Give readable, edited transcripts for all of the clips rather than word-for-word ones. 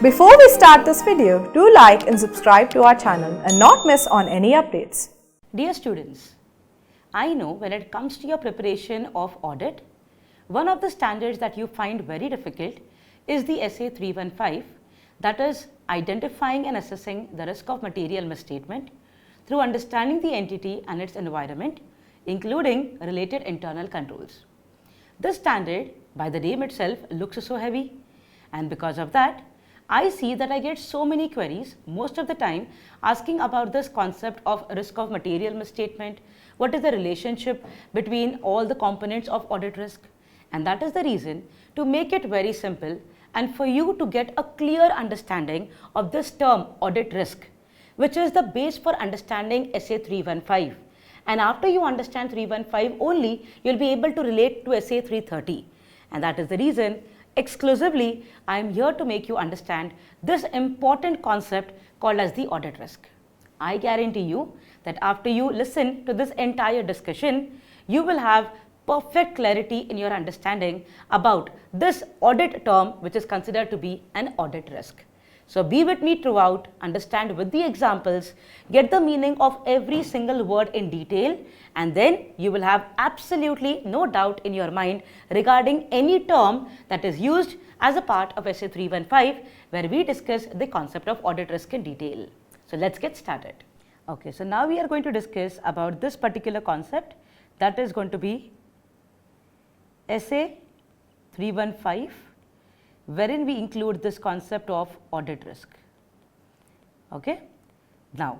Before we start this video, do like and subscribe to our channel and not miss on any updates. Dear students, I know when it comes to your preparation of audit, one of the standards that you find very difficult is the SA 315, that is identifying and assessing the risk of material misstatement through understanding the entity and its environment, including related internal controls. This standard, by the name itself, looks so heavy, and because of that, I see that I get so many queries most of the time asking about this concept of risk of material misstatement, what is the relationship between all the components of audit risk, and that is the reason to make it very simple and for you to get a clear understanding of this term audit risk, which is the base for understanding SA 315. And after you understand 315 only, you'll be able to relate to SA 330. And that is the reason exclusively I am here to make you understand this important concept called as the audit risk. I guarantee you that after you listen to this entire discussion, you will have perfect clarity in your understanding about this audit term, which is considered to be an audit risk. So be with me throughout, understand with the examples, get the meaning of every single word in detail, and then you will have absolutely no doubt in your mind regarding any term that is used as a part of SA 315, where we discuss the concept of audit risk in detail. So let's get started. Okay, so now we are going to discuss about this particular concept, that is going to be SA 315, wherein we include this concept of audit risk. Okay. Now,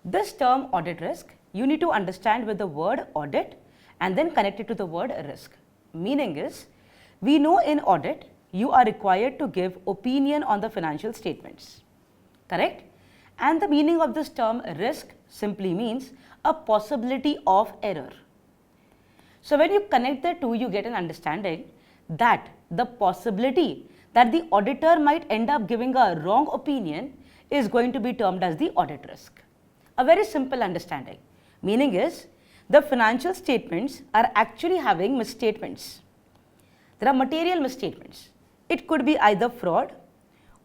this term audit risk, you need to understand with the word audit and then connect it to the word risk. Meaning is, we know in audit, you are required to give opinion on the financial statements, correct? And the meaning of this term risk simply means a possibility of error. So when you connect the two, you get an understanding that the possibility that the auditor might end up giving a wrong opinion is going to be termed as the audit risk. A very simple understanding. Meaning is, the financial statements are actually having misstatements. There are material misstatements. It could be either fraud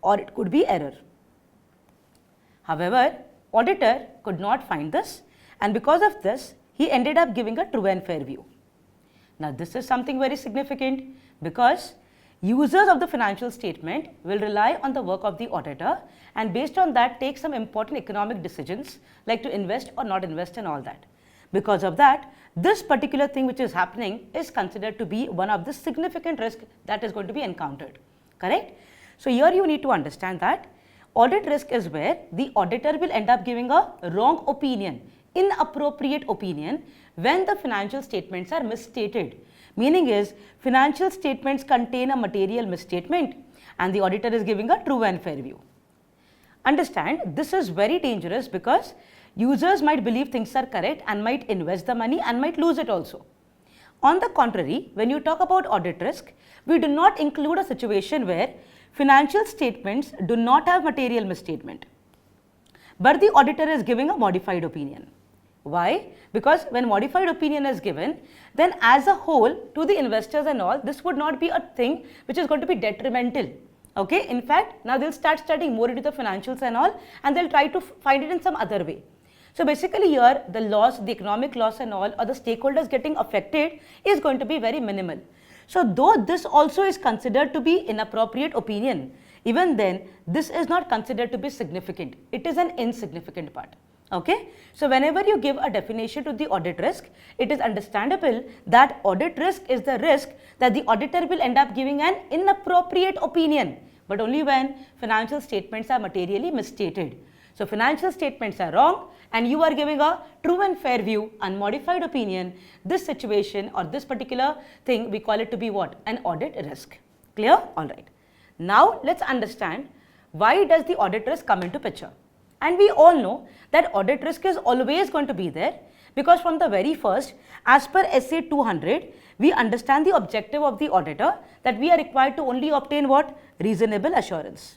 or it could be error. However, auditor could not find this, and because of this, he ended up giving a true and fair view. Now, this is something very significant because users of the financial statement will rely on the work of the auditor and based on that take some important economic decisions like to invest or not invest and all that. Because of that, this particular thing which is happening is considered to be one of the significant risks that is going to be encountered, correct? So here you need to understand that audit risk is where the auditor will end up giving a wrong opinion, inappropriate opinion when the financial statements are misstated. Meaning is, financial statements contain a material misstatement and the auditor is giving a true and fair view. Understand, this is very dangerous because users might believe things are correct and might invest the money and might lose it also. On the contrary, when you talk about audit risk, we do not include a situation where financial statements do not have material misstatement, but the auditor is giving a modified opinion. Why? Because when modified opinion is given, then as a whole to the investors and all, this would not be a thing which is going to be detrimental. Okay. In fact, now they'll start studying more into the financials and all, and they'll try to find it in some other way. So basically here, the loss, the economic loss and all, or the stakeholders getting affected is going to be very minimal. So though this also is considered to be inappropriate opinion, even then this is not considered to be significant. It is an insignificant part. Okay. So whenever you give a definition to the audit risk, it is understandable that audit risk is the risk that the auditor will end up giving an inappropriate opinion, but only when financial statements are materially misstated. So financial statements are wrong and you are giving a true and fair view, unmodified opinion. This situation or this particular thing, we call it to be what? An audit risk. Clear? Alright. Now let's understand why does the audit risk come into picture. And we all know that audit risk is always going to be there because from the very first, as per SA 200, we understand the objective of the auditor that we are required to only obtain what? Reasonable assurance.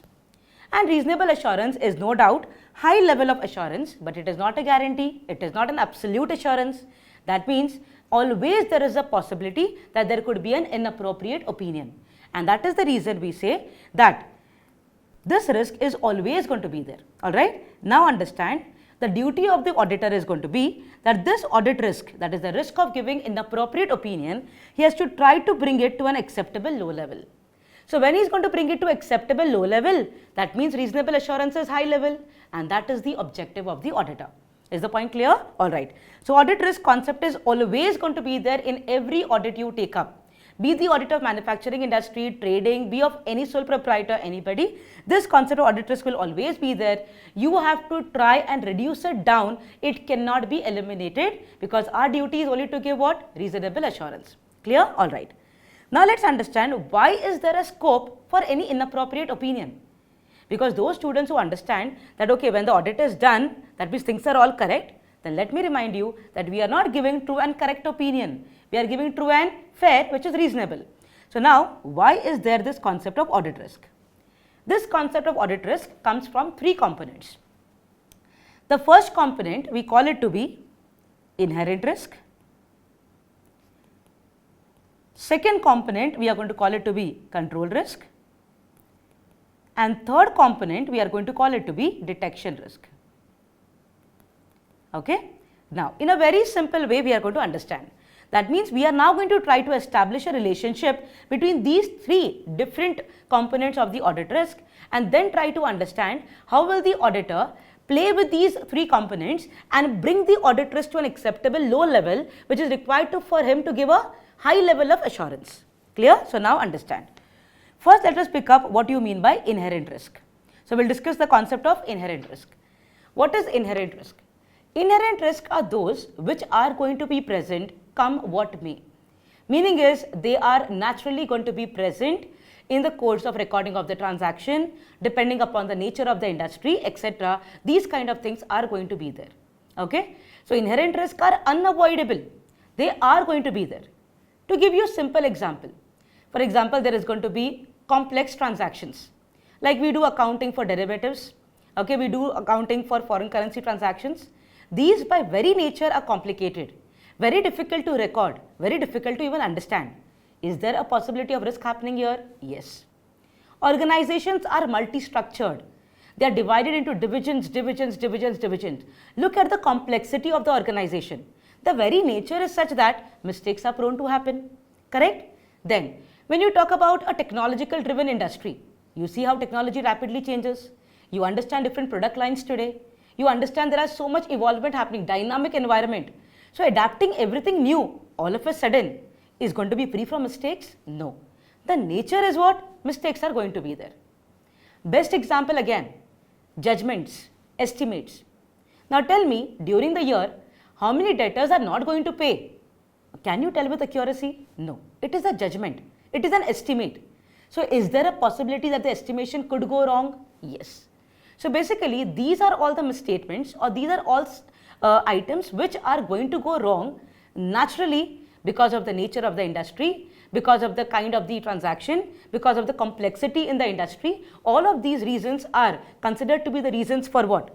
And reasonable assurance is no doubt high level of assurance, but it is not a guarantee, it is not an absolute assurance. That means always there is a possibility that there could be an inappropriate opinion. And that is the reason we say that This risk is always going to be there. Alright. Now understand, the duty of the auditor is going to be that this audit risk, that is the risk of giving inappropriate opinion, he has to try to bring it to an acceptable low level. So when he is going to bring it to acceptable low level, that means reasonable assurance is high level, and that is the objective of the auditor. Is the point clear? Alright. So audit risk concept is always going to be there in every audit you take up. Be the audit of manufacturing industry, trading, be of any sole proprietor, anybody, this concept of audit risk will always be there. You have to try and reduce it down. It cannot be eliminated, because our duty is only to give what? Reasonable assurance. Clear? Alright. Now let's understand, why is there a scope for any inappropriate opinion? Because those students who understand that, okay, when the audit is done, that means things are all correct, then let me remind you that we are not giving true and correct opinion. We are giving true and fair, which is reasonable. So now, why is there this concept of audit risk? This concept of audit risk comes from three components. The first component, we call it to be inherent risk. Second component, we are going to call it to be control risk. And third component, we are going to call it to be detection risk. Okay. Now, in a very simple way, we are going to understand. That means we are now going to try to establish a relationship between these three different components of the audit risk, and then try to understand how will the auditor play with these three components and bring the audit risk to an acceptable low level, which is required for him to give a high level of assurance. Clear? So now understand. First, let us pick up what you mean by inherent risk. So we'll discuss the concept of inherent risk. What is inherent risk? Inherent risk are those which are going to be present come what may. Meaning is, they are naturally going to be present in the course of recording of the transaction, depending upon the nature of the industry, etc. These kind of things are going to be there. Okay. So inherent risks are unavoidable. They are going to be there. To give you a simple example, for example, there is going to be complex transactions. Like we do accounting for derivatives. Okay, we do accounting for foreign currency transactions. These by very nature are complicated, very difficult to record, very difficult to even understand. Is there a possibility of risk happening here? Yes. Organizations are multi-structured. They are divided into divisions. Look at the complexity of the organization. The very nature is such that mistakes are prone to happen. Correct? Then, when you talk about a technological driven industry, you see how technology rapidly changes. You understand different product lines today. You understand there is so much evolvement happening, dynamic environment. So adapting everything new all of a sudden is going to be free from mistakes? No. The nature is what? Mistakes are going to be there. Best example again, judgments, estimates. Now tell me, during the year, how many debtors are not going to pay? Can you tell with accuracy? No. It is a judgment. It is an estimate. So is there a possibility that the estimation could go wrong? Yes. So basically, these are all the misstatements, or these are all items which are going to go wrong naturally because of the nature of the industry, because of the kind of the transaction, because of the complexity in the industry. All of these reasons are considered to be the reasons for what?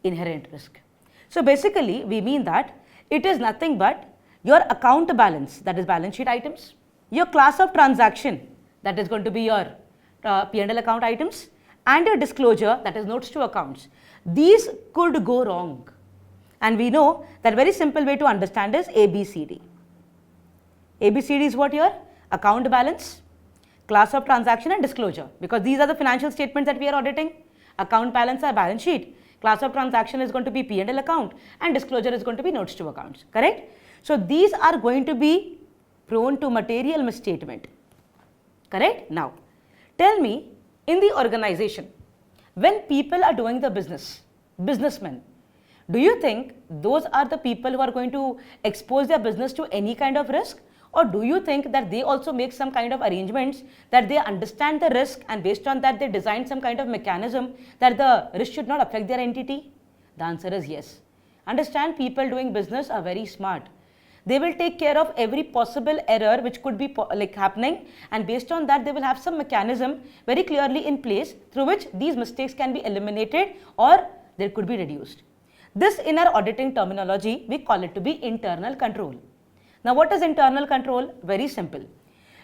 Inherent risk. So basically, we mean that it is nothing but your account balance, that is balance sheet items, your class of transaction, that is going to be your P&L account items, and your disclosure, that is notes to accounts. These could go wrong. And we know that very simple way to understand is ABCD. ABCD is what? Your account balance, class of transaction, and disclosure, because these are the financial statements that we are auditing. Account balance are balance sheet, class of transaction is going to be P&L account, and disclosure is going to be notes to accounts. Correct? So these are going to be prone to material misstatement. Correct? Now, tell me, in the organization, when people are doing the businessmen, do you think those are the people who are going to expose their business to any kind of risk? Or do you think that they also make some kind of arrangements that they understand the risk, and based on that they design some kind of mechanism that the risk should not affect their entity? The answer is yes. Understand, people doing business are very smart. They will take care of every possible error which could be happening, and based on that they will have some mechanism very clearly in place through which these mistakes can be eliminated or they could be reduced. This, in our auditing terminology, we call it to be internal control. Now what is internal control? Very simple.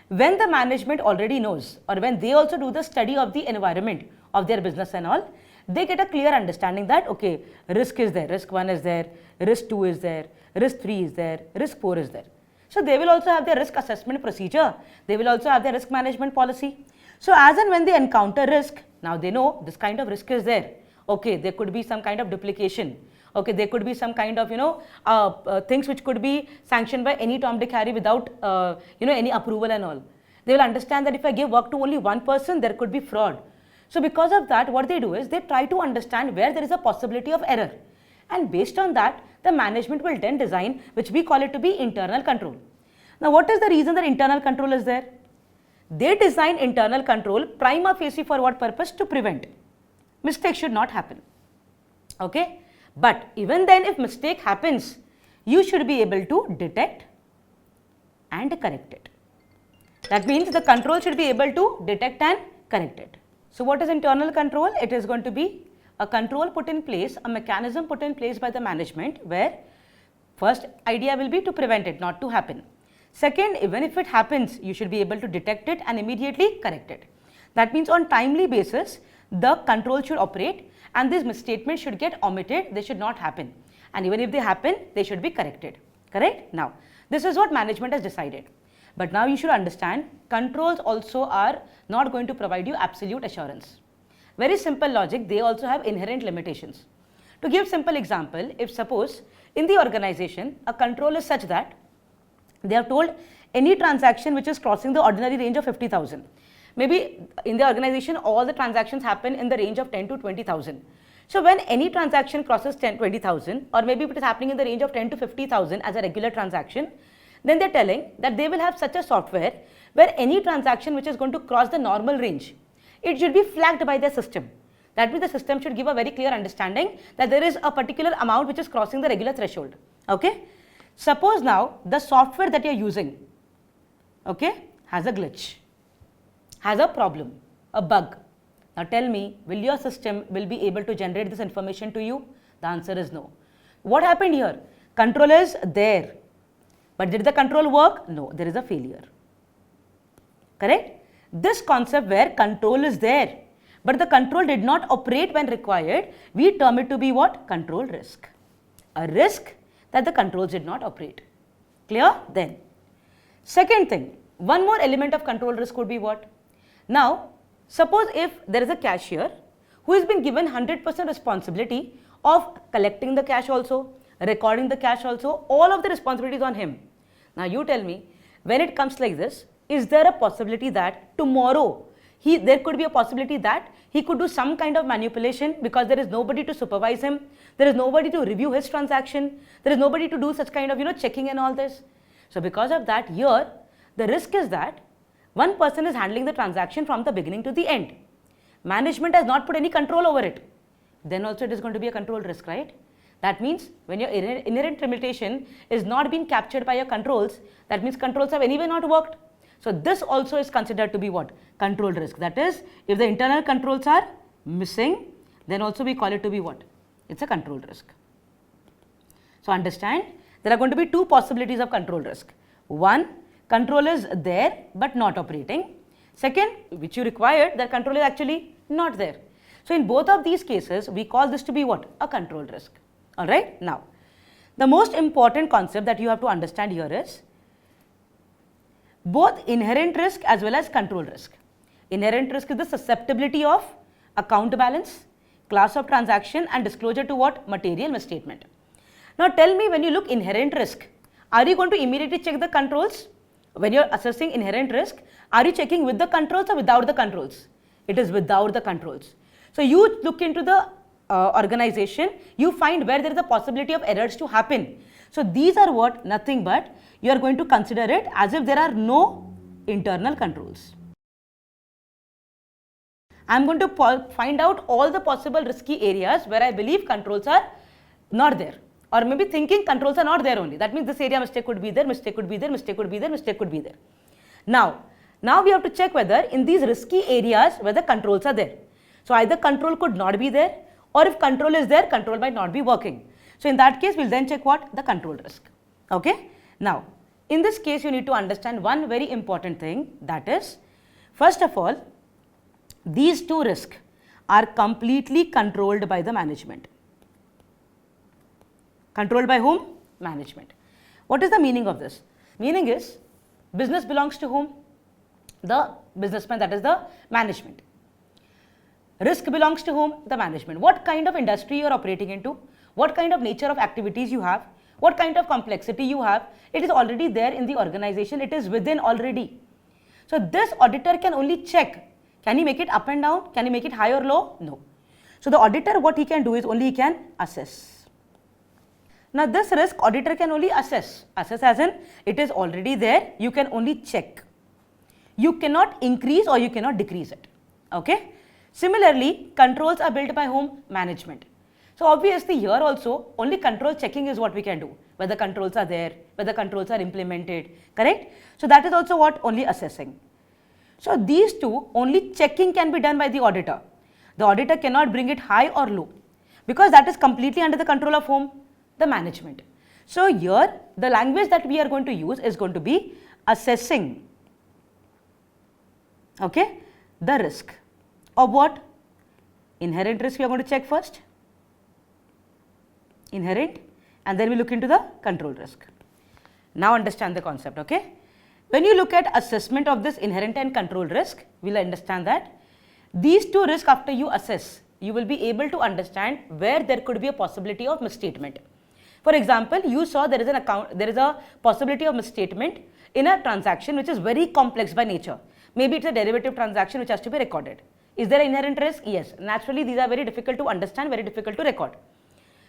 When the management already knows, or when they also do the study of the environment of their business and all, they get a clear understanding that, okay, risk is there, risk 1 is there, risk 2 is there, risk 3 is there, risk 4 is there. So they will also have their risk assessment procedure. They will also have their risk management policy. So as and when they encounter risk, now they know this kind of risk is there. Okay, there could be some kind of duplication. Okay, there could be some kind of, things which could be sanctioned by any Tom, Dick, Harry without, any approval and all. They will understand that if I give work to only one person, there could be fraud. So because of that, what they do is they try to understand where there is a possibility of error. And based on that, the management will then design, which we call it to be internal control. Now, what is the reason that internal control is there? They design internal control prima facie for what purpose? To prevent. Mistakes should not happen. Okay? But even then, if mistake happens, you should be able to detect and correct it. That means the control should be able to detect and correct it. So what is internal control? It is going to be a control put in place, a mechanism put in place by the management where first idea will be to prevent it not to happen. Second, even if it happens, you should be able to detect it and immediately correct it. That means on timely basis, the control should operate and these misstatements should get omitted, they should not happen. And even if they happen, they should be corrected. Correct? Now, this is what management has decided. But now you should understand, controls also are not going to provide you absolute assurance. Very simple logic, they also have inherent limitations. To give simple example, if suppose in the organization, a control is such that they have told any transaction which is crossing the ordinary range of 50,000. Maybe in the organization, all the transactions happen in the range of 10 to 20,000. So when any transaction crosses 20,000 or maybe it is happening in the range of 10 to 50,000 as a regular transaction, then they are telling that they will have such a software where any transaction which is going to cross the normal range, it should be flagged by their system. That means the system should give a very clear understanding that there is a particular amount which is crossing the regular threshold. Okay? Suppose now the software that you are using, okay, has a glitch, has a problem, a bug. Now tell me, will your system will be able to generate this information to you? The answer is no. What happened here? Control is there. But did the control work? No, there is a failure. Correct? This concept where control is there, but the control did not operate when required, we term it to be what? Control risk. A risk that the controls did not operate. Clear? Then, second thing, one more element of control risk would be what? Now, suppose if there is a cashier who has been given 100% responsibility of collecting the cash also, recording the cash also, all of the responsibilities on him. Now you tell me, when it comes like this, is there a possibility that tomorrow there could be a possibility that he could do some kind of manipulation because there is nobody to supervise him, there is nobody to review his transaction, there is nobody to do such kind of checking and all this. So because of that, here the risk is that one person is handling the transaction from the beginning to the end. Management has not put any control over it. Then also it is going to be a control risk, right? That means when your inherent limitation is not being captured by your controls, that means controls have anyway not worked. So this also is considered to be what? Control risk. That is, if the internal controls are missing, then also we call it to be what? It's a control risk. So understand, there are going to be two possibilities of control risk. One, control is there but not operating. Second, which you required, that control is actually not there. So in both of these cases, we call this to be what? A control risk. Alright. Now, the most important concept that you have to understand here is both inherent risk as well as control risk. Inherent risk is the susceptibility of account balance, class of transaction and disclosure to what? Material misstatement. Now tell me, when you look inherent risk, are you going to immediately check the controls? When you are assessing inherent risk, are you checking with the controls or without the controls? It is without the controls. So you look into the organization, you find where there is a possibility of errors to happen. So these are what? Nothing but you are going to consider it as if there are no internal controls. I am going to find out all the possible risky areas where I believe controls are not there, or maybe thinking controls are not there only. That means this area mistake could be there, mistake could be there, mistake could be there, mistake could be there. Now we have to check whether in these risky areas whether controls are there. So either control could not be there, or if control is there, control might not be working. So in that case, we'll then check what? The control risk. Okay. Now, in this case, you need to understand one very important thing, that is, first of all, these two risks are completely controlled by the management. Controlled by whom? Management. What is the meaning of this? Meaning is, business belongs to whom? The businessman, that is the management. Risk belongs to whom? The management. What kind of industry you are operating into, what kind of nature of activities you have, what kind of complexity you have, it is already there in the organization, it is within already. So this auditor can only check, can he make it up and down, can he make it high or low? No. So the auditor, what he can do is only he can assess. Now this risk auditor can only assess as in it is already there, you can only check. You cannot increase or you cannot decrease it. Okay. Similarly, controls are built by whom? Management. So obviously here also only control checking is what we can do, whether controls are there, whether controls are implemented, correct? So that is also what? Only assessing. So these two, only checking can be done by the auditor. The auditor cannot bring it high or low because that is completely under the control of whom? The management. So here the language that we are going to use is going to be assessing, okay, the risk of what? Inherent risk we are going to check first. Inherent, and then we look into the control risk. Now understand the concept, okay? When you look at assessment of this inherent and control risk, we'll understand that these two risks, after you assess, you will be able to understand where there could be a possibility of misstatement. For example, you saw there is a possibility of misstatement in a transaction which is very complex by nature. Maybe it's a derivative transaction which has to be recorded. Is there an inherent risk? Yes. Naturally, these are very difficult to understand, very difficult to record.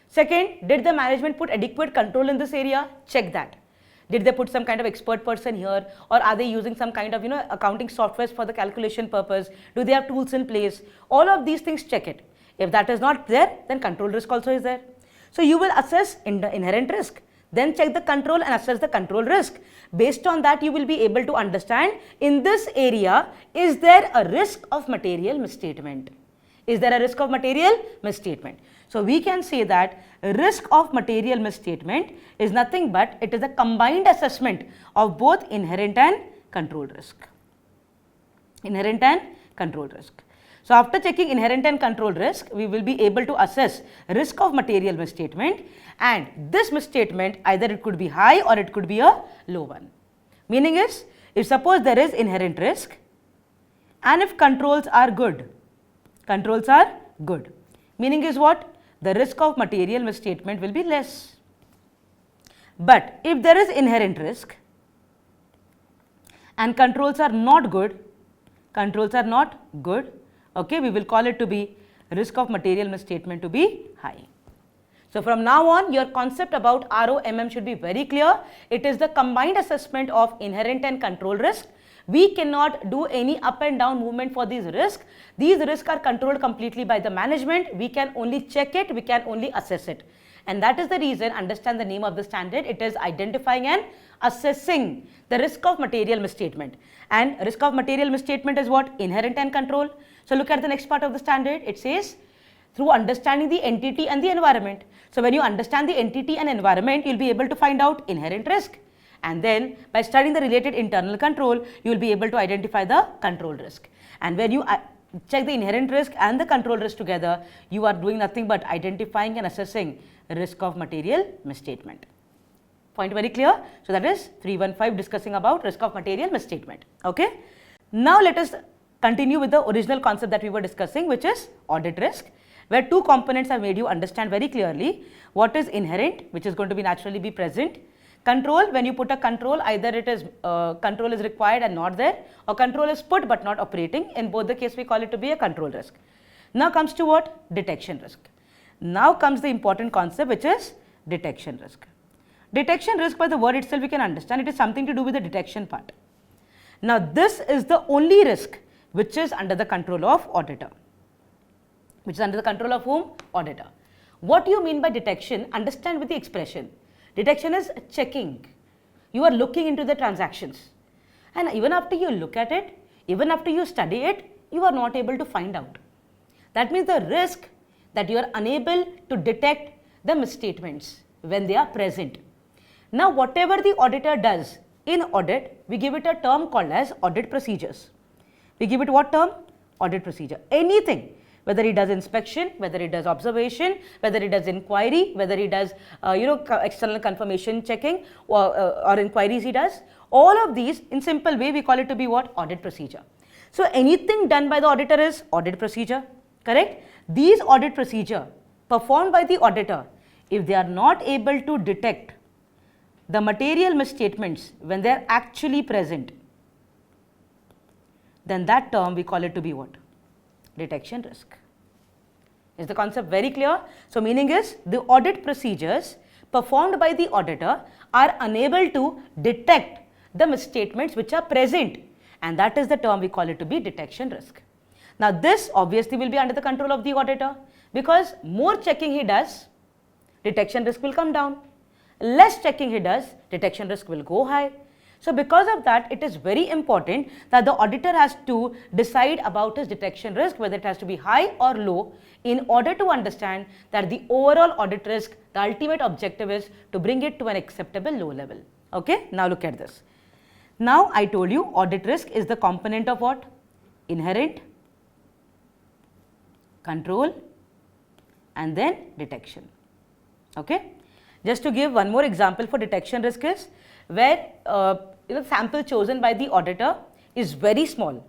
Second, did the management put adequate control in this area? Check that. Did they put some kind of expert person here, or are they using some kind of accounting softwares for the calculation purpose? Do they have tools in place? All of these things, check it. If that is not there, then control risk also is there. So you will assess inherent risk, then check the control and assess the control risk. Based on that, you will be able to understand in this area, is there a risk of material misstatement? Is there a risk of material misstatement? So we can say that risk of material misstatement is nothing but it is a combined assessment of both inherent and control risk. Inherent and control risk. So after checking inherent and control risk, we will be able to assess risk of material misstatement, and this misstatement either it could be high or it could be a low one. Meaning is, if suppose there is inherent risk and if controls are good, meaning is what? The risk of material misstatement will be less. But if there is inherent risk and controls are not good, okay, we will call it to be risk of material misstatement to be high. So from now on, your concept about ROMM should be very clear. It is the combined assessment of inherent and control risk. We cannot do any up and down movement for these risks. These risks are controlled completely by the management. We can only check it, we can only assess it. And that is the reason, understand the name of the standard, it is identifying and assessing the risk of material misstatement. And risk of material misstatement is what? Inherent and control. So look at the next part of the standard. It says, through understanding the entity and the environment. So when you understand the entity and environment, you'll be able to find out inherent risk. And then by studying the related internal control, you will be able to identify the control risk. And when you check the inherent risk and the control risk together, you are doing nothing but identifying and assessing risk of material misstatement. Point very clear? So that is 315 discussing about risk of material misstatement. Okay. Now let us continue with the original concept that we were discussing, which is audit risk, where two components have made you understand very clearly what is inherent, which is going to be naturally be present. Control, when you put a control, either it is control is required and not there, or control is put but not operating. In both the case, we call it to be a control risk. Now comes to what? Detection risk. Now comes the important concept, which is detection risk. Detection risk, by the word itself we can understand, it is something to do with the detection part. Now this is the only risk which is under the control of auditor. Which is under the control of whom? Auditor. What do you mean by detection? Understand with the expression. Detection is checking. You are looking into the transactions, and even after you look at it, even after you study it, you are not able to find out. That means the risk that you are unable to detect the misstatements when they are present. Now whatever the auditor does in audit, we give it a term called as audit procedures. We give it what term? Audit procedure. Anything whether he does inspection, whether he does observation, whether he does inquiry, whether he does external confirmation checking or inquiries he does. All of these, in simple way, we call it to be what? Audit procedure. So anything done by the auditor is audit procedure, correct? These audit procedure performed by the auditor, if they are not able to detect the material misstatements when they are actually present, then that term we call it to be what? Detection risk. Is the concept very clear? So meaning is the audit procedures performed by the auditor are unable to detect the misstatements which are present, and that is the term we call it to be detection risk. Now this obviously will be under the control of the auditor, because more checking he does, detection risk will come down. Less checking he does, detection risk will go high. So because of that, it is very important that the auditor has to decide about his detection risk, whether it has to be high or low, in order to understand that the overall audit risk, the ultimate objective is to bring it to an acceptable low level. Okay, now look at this. Now I told you audit risk is the component of what? Inherent, control, and then detection. Okay. Just to give one more example for detection risk is where sample chosen by the auditor is very small,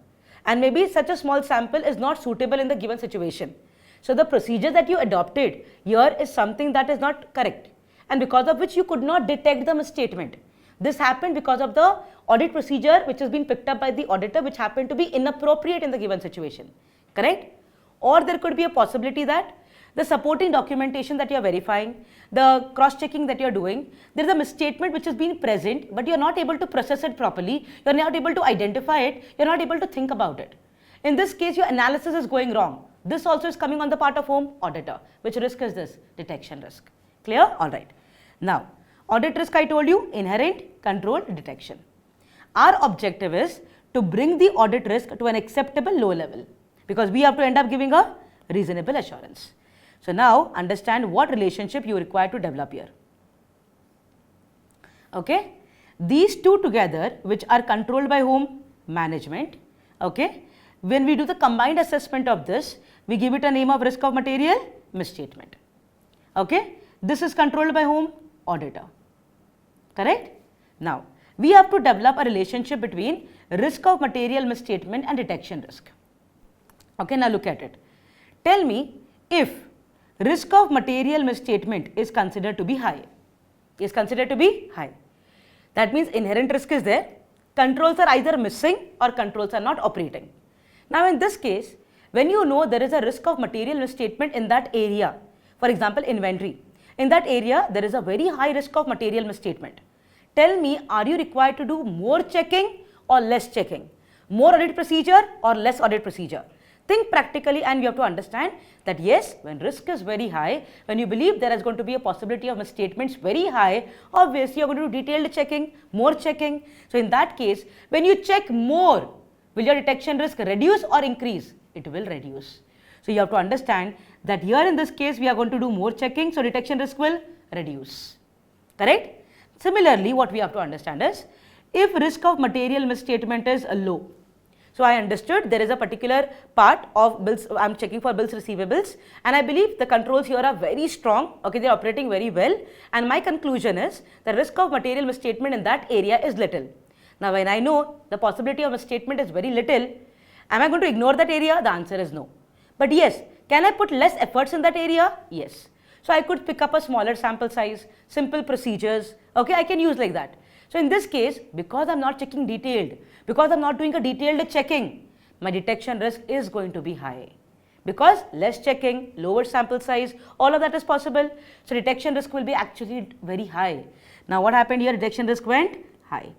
and maybe such a small sample is not suitable in the given situation. So the procedure that you adopted here is something that is not correct, and because of which you could not detect the misstatement. This happened because of the audit procedure which has been picked up by the auditor, which happened to be inappropriate in the given situation, correct? Or there could be a possibility that the supporting documentation that you are verifying, the cross-checking that you are doing, there is a misstatement which has been present, but you are not able to process it properly, you are not able to identify it, you are not able to think about it. In this case, your analysis is going wrong. This also is coming on the part of whom? Auditor. Which risk is this? Detection risk. Clear? Alright. Now, audit risk I told you, inherent, controlled, detection. Our objective is to bring the audit risk to an acceptable low level, because we have to end up giving a reasonable assurance. So now understand what relationship you require to develop here. Okay, these two together, which are controlled by whom? Management. Okay, when we do the combined assessment of this, we give it a name of risk of material misstatement. Okay, this is controlled by whom? Auditor. Correct? Now we have to develop a relationship between risk of material misstatement and detection risk. Okay, now look at it. Tell me if risk of material misstatement is considered to be high. That means inherent risk is there. Controls are either missing or controls are not operating. Now in this case, when you know there is a risk of material misstatement in that area, for example inventory, in that area there is a very high risk of material misstatement. Tell me, are you required to do more checking or less checking? More audit procedure or less audit procedure? Think practically, and you have to understand that yes, when risk is very high, when you believe there is going to be a possibility of misstatements very high, obviously you are going to do detailed checking, more checking. So in that case, when you check more, will your detection risk reduce or increase? It will reduce. So you have to understand that here in this case we are going to do more checking, so detection risk will reduce. Correct? Similarly, what we have to understand is if risk of material misstatement is low. So I understood there is a particular part of bills, I am checking for bills receivables, and I believe the controls here are very strong, okay, they are operating very well, and my conclusion is the risk of material misstatement in that area is little. Now when I know the possibility of misstatement is very little, am I going to ignore that area? The answer is no. But yes, can I put less efforts in that area? Yes. So I could pick up a smaller sample size, simple procedures, okay, I can use like that. So in this case, because I am not checking detailed, because I am not doing a detailed checking, my detection risk is going to be high. Because less checking, lower sample size, all of that is possible. So detection risk will be actually very high. Now what happened here? Detection risk went high.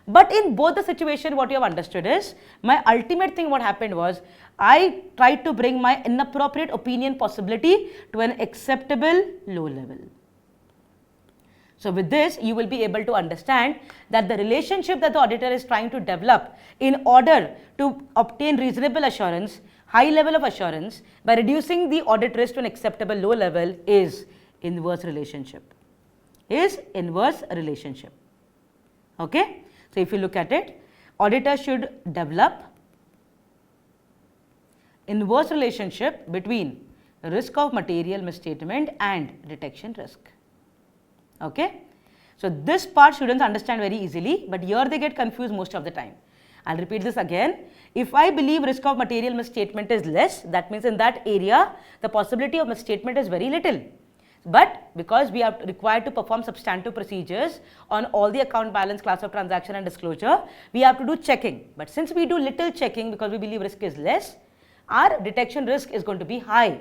But in both the situation, what you have understood is, my ultimate thing what happened was, I tried to bring my inappropriate opinion possibility to an acceptable low level. So with this, you will be able to understand that the relationship that the auditor is trying to develop in order to obtain reasonable assurance, high level of assurance, by reducing the audit risk to an acceptable low level is inverse relationship. Okay. So if you look at it, auditor should develop inverse relationship between risk of material misstatement and detection risk. Okay? So this part students understand very easily, but here they get confused most of the time. I'll repeat this again. If I believe risk of material misstatement is less, that means in that area the possibility of misstatement is very little. But because we are required to perform substantive procedures on all the account balance, class of transaction and disclosure, we have to do checking. But since we do little checking because we believe risk is less, our detection risk is going to be high.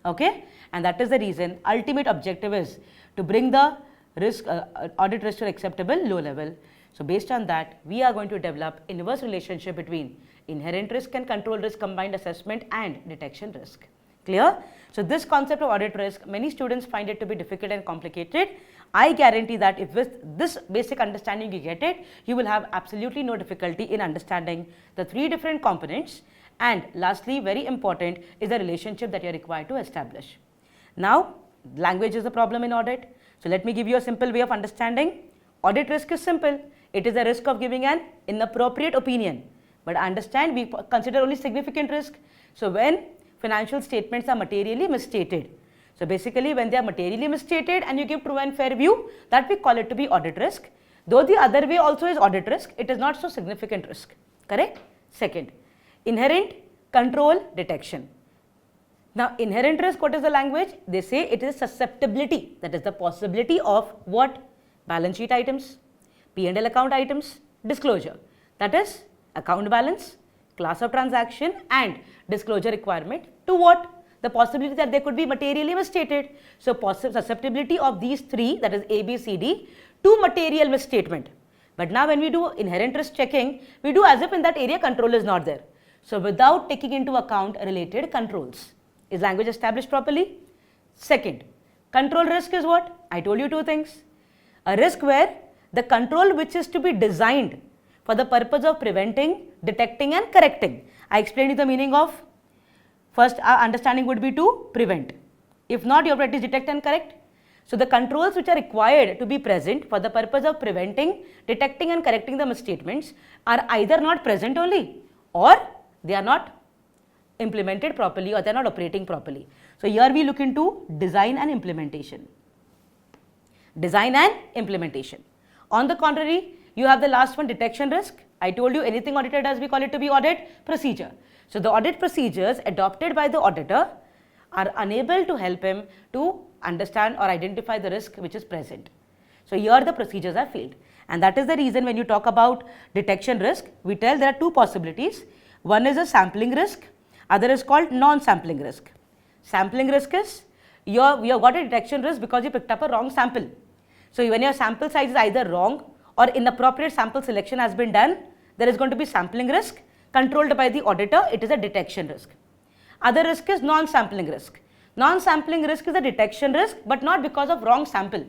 Okay? And that is the reason ultimate objective is to bring the risk audit risk to an acceptable low level. So based on that, we are going to develop inverse relationship between inherent risk and control risk combined assessment and detection risk. Clear? So this concept of audit risk, many students find it to be difficult and complicated. I guarantee that if with this basic understanding you get it, you will have absolutely no difficulty in understanding the three different components. And lastly, very important is the relationship that you are required to establish. Now, language is a problem in audit. So let me give you a simple way of understanding. Audit risk is simple. It is the risk of giving an inappropriate opinion. But understand, we consider only significant risk. So when financial statements are materially misstated. So basically when they are materially misstated and you give true and fair view, that we call it to be audit risk. Though the other way also is audit risk, it is not so significant risk. Correct? Second, inherent control detection. Now inherent risk, what is the language? They say it is susceptibility, that is the possibility of what? Balance sheet items, P&L account items, disclosure, that is account balance, class of transaction and disclosure requirement to what? The possibility that they could be materially misstated. So susceptibility of these three, that is A, B, C, D, to material misstatement. But now when we do inherent risk checking, we do as if in that area control is not there. So without taking into account related controls. Is language established properly? Second, control risk is what? I told you two things. A risk where the control which is to be designed for the purpose of preventing, detecting and correcting. I explained you the meaning of, first our understanding would be to prevent. If not, you have to at least detect and correct. So the controls which are required to be present for the purpose of preventing, detecting and correcting the misstatements are either not present only or they are not implemented properly or they are not operating properly. So here we look into design and implementation. Design and implementation. On the contrary, you have the last one, detection risk. I told you anything auditor does, we call it to be audit procedure. So the audit procedures adopted by the auditor are unable to help him to understand or identify the risk which is present. So here the procedures are failed. And that is the reason when you talk about detection risk, we tell there are two possibilities. One is a sampling risk, other is called non-sampling risk. Sampling risk is you have got a detection risk because you picked up a wrong sample. So when your sample size is either wrong or inappropriate sample selection has been done, there is going to be sampling risk controlled by the auditor, it is a detection risk. Other risk is non-sampling risk. Non-sampling risk is a detection risk but not because of wrong sample.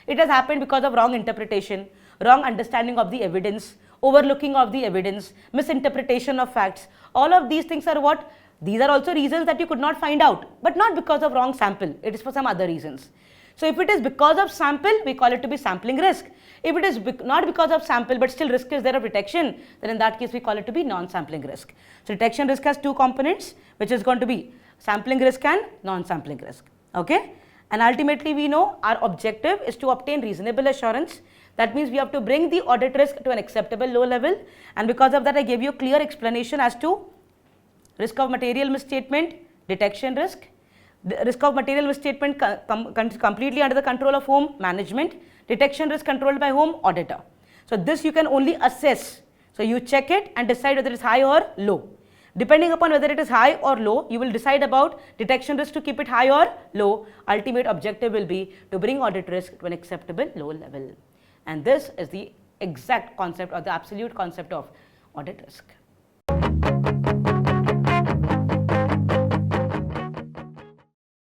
It has happened because of wrong interpretation, wrong understanding of the evidence, overlooking of the evidence, misinterpretation of facts. All of these things are what? These are also reasons that you could not find out, but not because of wrong sample. It is for some other reasons. So if it is because of sample, we call it to be sampling risk. If it is not because of sample but still risk is there of detection, then in that case we call it to be non-sampling risk. So detection risk has two components, which is going to be sampling risk and non-sampling risk. Okay? And ultimately we know our objective is to obtain reasonable assurance. That means we have to bring the audit risk to an acceptable low level, and because of that I gave you a clear explanation as to risk of material misstatement, detection risk. The risk of material misstatement completely under the control of whom? Management. Detection risk controlled by whom? Auditor. So this you can only assess. So you check it and decide whether it is high or low. Depending upon whether it is high or low, you will decide about detection risk to keep it high or low. Ultimate objective will be to bring audit risk to an acceptable low level. And this is the exact concept or the absolute concept of audit risk.